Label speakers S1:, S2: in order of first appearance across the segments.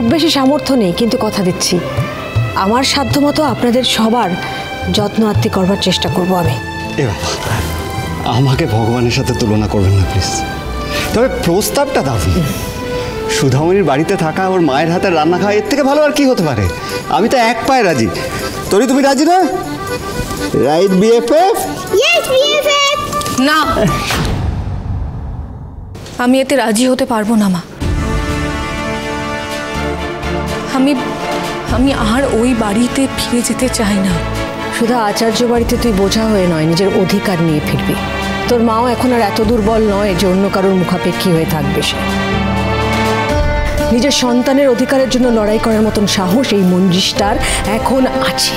S1: খুব বেশি সামর্থ্য নেই, কিন্তু কথা দিচ্ছি আমার সাধ্যমতো আপনাদের সবার যত্ন আত্তি করবার চেষ্টা করব আমি।
S2: এ বাবা, আমাকে ভগবানের সাথে তুলনা করবেন না প্লিজ। তবে প্রস্তাবটা দারুণ। সুধামণির বাড়িতে থাকা, ওর মায়ের হাতে রান্না খাওয়া, এর থেকে ভালো আর কি হতে পারে? আমি তো এক পায়ে রাজি। তুমি রাজি না? Right BFF?
S3: Yes BFF.
S4: না, আমি এতে রাজি হতে পারবো না মা। আমি আর ওই বাড়িতে ফিরে যেতে চাই না।
S1: শুধু আচার্য বাড়িতে তুই বোঝা হয়ে নয়, নিজের অধিকার নিয়ে ফিরবি। তোর মাও এখন আর এত দুর্বল নয় যে অন্য কারোর মুখাপেক্ষী হয়ে থাকবে। সে নিজের সন্তানের অধিকারের জন্য লড়াই করার মতন সাহস এই মঞ্জিষ্টার এখন আছে।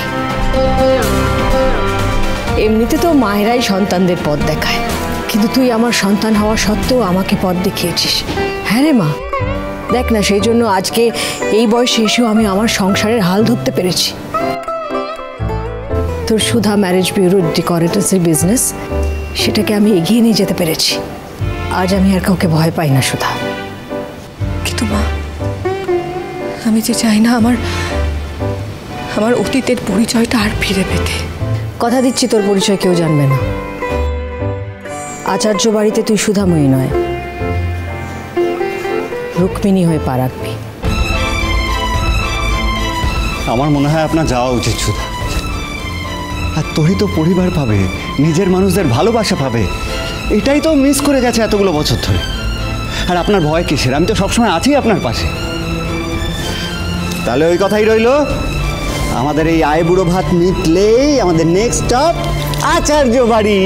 S1: এমনিতে তো মায়েরাই সন্তানদের পথ দেখায়, কিন্তু তুই আমার সন্তান হওয়া সত্ত্বেও আমাকে পথ দেখিয়েছিস। হ্যাঁ রে মা, দেখ না, সেই জন্য আজকে এই বয়সে এসেও আমি আমার সংসারের হাল ধরতে পেরেছি। তোর সুধা ম্যারেজ ব্যুরো ডেকোরেটরসের বিজনেস, সেটাকে আমি এগিয়ে নিয়ে যেতে পেরেছি। আজ আমি আর কাউকে ভয় পাই না সুধা।
S4: কিন্তু মা, আমি যে চাই না আমার অতীতের পরিচয়টা আর ফিরে পেতে।
S1: কথা দিচ্ছি তোর পরিচয় কেউ জানবে না। আচার্য বাড়িতে তুই সুধাময়ী নয়, রুক্মিণী হয়ে পা রাখবি।
S2: আমার মনে হয় আপনার যাওয়া উচিত সুধা। আর তোরই তো পরিবার পাবে, নিজের মানুষদের ভালোবাসা পাবে। এটাই তো মিস করে গেছে এতগুলো বছর ধরে। আর আপনার ভয় কিসের? আমি তো সবসময় আছি আপনার পাশে। তাহলে ওই কথাই রইল, আমাদের এই আয় বুড়ো ভাত মিটলেই আমাদের নেক্সট স্টপ আচার্য বাড়ি।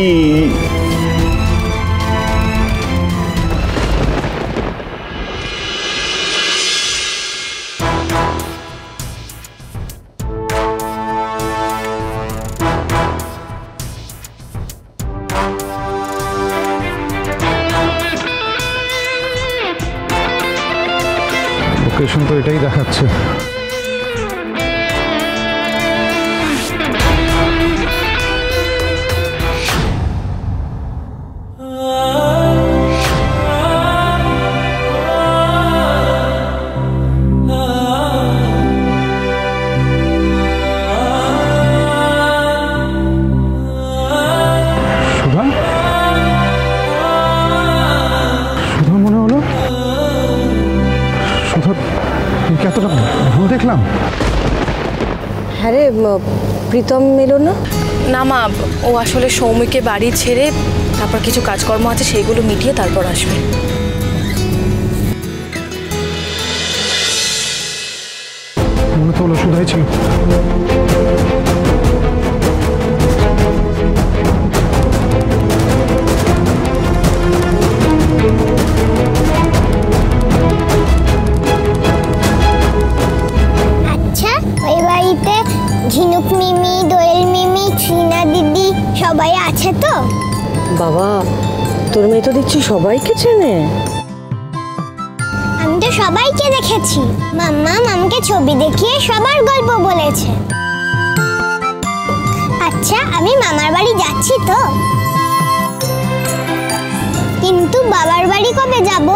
S5: লোকেশন তো এটাই দেখাচ্ছে। এতটা ভুল দেখলাম।
S1: হ্যাঁ রে, প্রীতম এলো না?
S4: না মা, ও আসলে সৌমিকে বাড়ি ছেড়ে তারপর কিছু কাজকর্ম আছে সেইগুলো মিটিয়ে তারপর আসবে।
S5: মনে তো হলো সুধাই ছিল।
S3: ঝিনুক মিমি, দোয়েল মিমি, ট্রিনা দিদি সবাই আছে তো?
S1: বাবা, তোর মেয়ে তো দেখছি সবাইকে চেনে।
S3: আমি তো সবাইকে দেখেছি। মাম্মা আমাকে ছবি দেখিয়ে সবার গল্প বলেছে। আচ্ছা, আমি মামার বাড়ি যাচ্ছি তো, কিন্তু বাবার বাড়ি কবে যাব?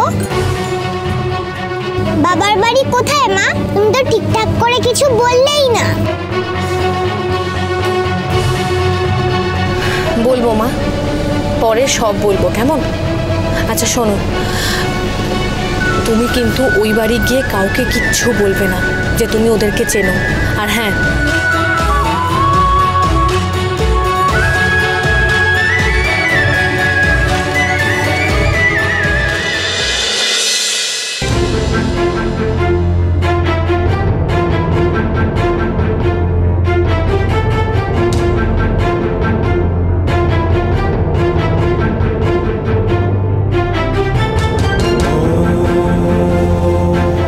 S3: বাবার বাড়ি কোথায় মা? তুমি তো ঠিকঠাক করে কিছু বললেই না।
S4: বলবো মা, পরে সব বলবো, কেমন? আচ্ছা শোনো, তুমি কিন্তু ওই বাড়ি গিয়ে কাউকে কিচ্ছু বলবে না যে তুমি ওদেরকে চেনো। আর হ্যাঁ,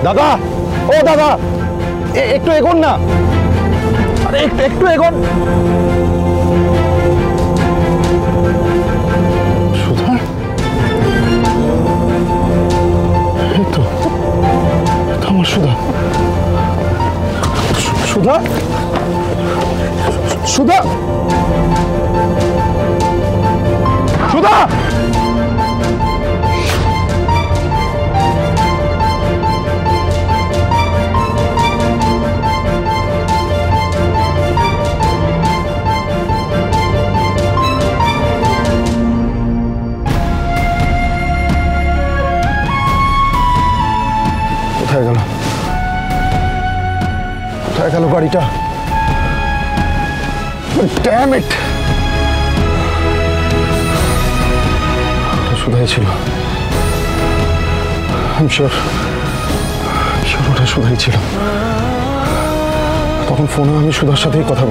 S5: দাদা, ও দাদা, একটু এগোন না। আরে একটু এগোন। সুধা, এই তো আমার সুধা। সুধা, সুধা, সুধা। কোথায় গেল গাড়িটা? Damn it! সুধাই ছিল। আমি শিওর ওটা সুধাই ছিল। তখন ফোনে আমি সুধার সাথেই কথা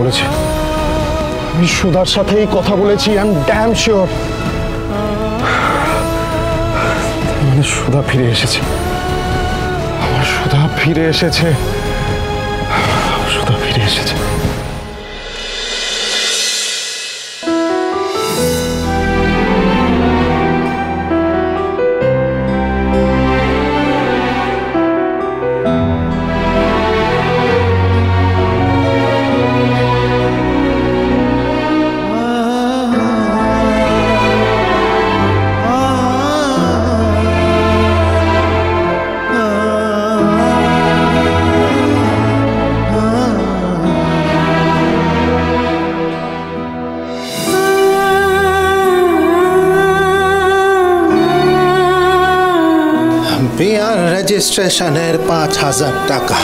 S5: বলেছি। I am damn sure. মানে সুধা ফিরে এসেছে। সুধা ফিরে এসেছে।
S6: বিয়ার রেজিস্ট্রেশনের 5,000 টাকা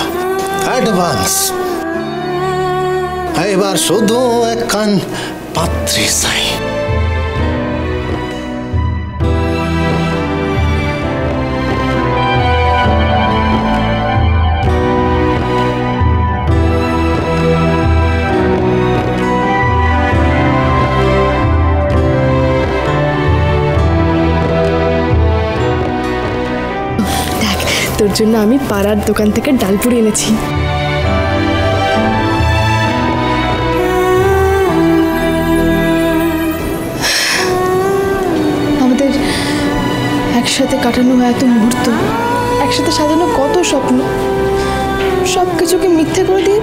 S6: অ্যাডভান্স। এবার শুধু একখান পাত্রী চাই।
S4: তোর জন্য আমি পাড়ার দোকান থেকে ডালপুরি এনেছি। আমাদের একসাথে কাটানো এত মুহূর্ত, একসাথে সাজানো কত স্বপ্ন, সব কিছুকে মিথ্যে করে দিয়ে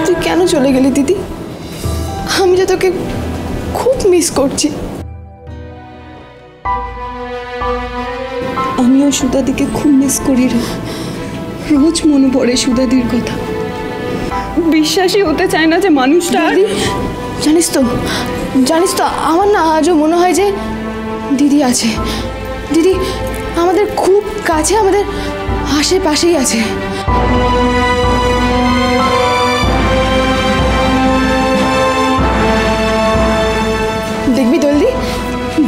S4: তুই কেন চলে গেলি দিদি? আমি যে তোকে খুব মিস করছি।
S7: আমিও সুধাদিকে খুব মিস করি রে। রোজ মনে পড়ে সুধাদির কথা। বিশ্বাসই হতে চায় না যে মানুষটা।
S4: জানিস তো আমার না আজও মনে হয় যে দিদি আছে। দিদি আমাদের খুব কাছে, আমাদের আশেপাশেই আছে।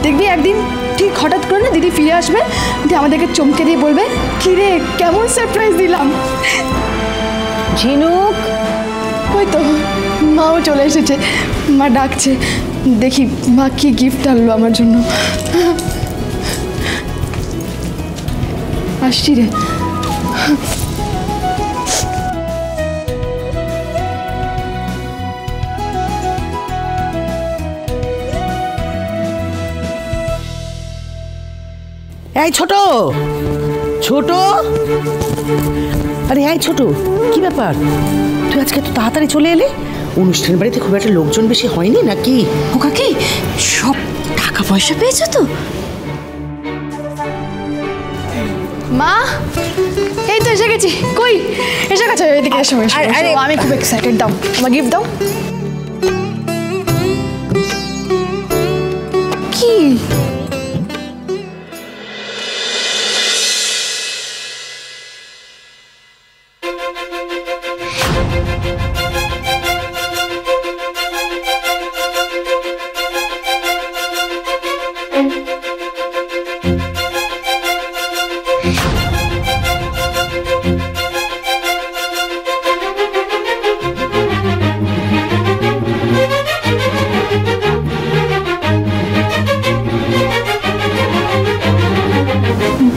S4: দেখবি একদিন ঠিক হঠাৎ করে না দিদি ফিরে আসবে, দিয়ে আমাদেরকে চমকে দিয়ে বলবে, কি রে কেমন সারপ্রাইজ দিলাম।
S1: ঝিনুক,
S4: ওই তো মাও চলে এসেছে, মা ডাকছে। দেখি মা কি গিফট আনলো আমার জন্য। আসছি রে।
S8: এই ছোট, আরে এই ছোট, কি ব্যাপার? তুই আজকে তো তাড়াতাড়ি চলে এলি? অনুষ্ঠান বাড়িতে খুব একটা লোকজন বেশি হয়নি নাকি?
S7: ও কাকি, সব টাকা পয়সা পেয়েছো তো?
S4: মা এই তো এসে গেছি। কই এসে গেছে? এদিকে এসো। আমি খুব এক্সাইটেড। দাও আমার গিফট দাও। কি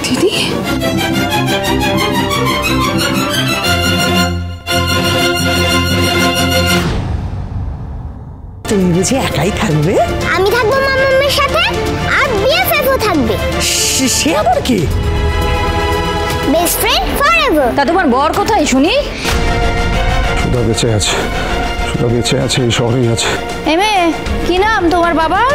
S4: দিদি?
S8: তুমি বুঝি একাই থাকবে?
S3: আমি থাকবো মামামের সাথে, আর বিএফএফও থাকবে।
S8: সে আবার কি?
S3: Best friend forever.
S1: তা তোমার বর কোথায় শুনি?
S5: সুধা বেঁচে আছে, এই শহরেই আছে।
S1: এমএ কি নাম তোমার বাবার?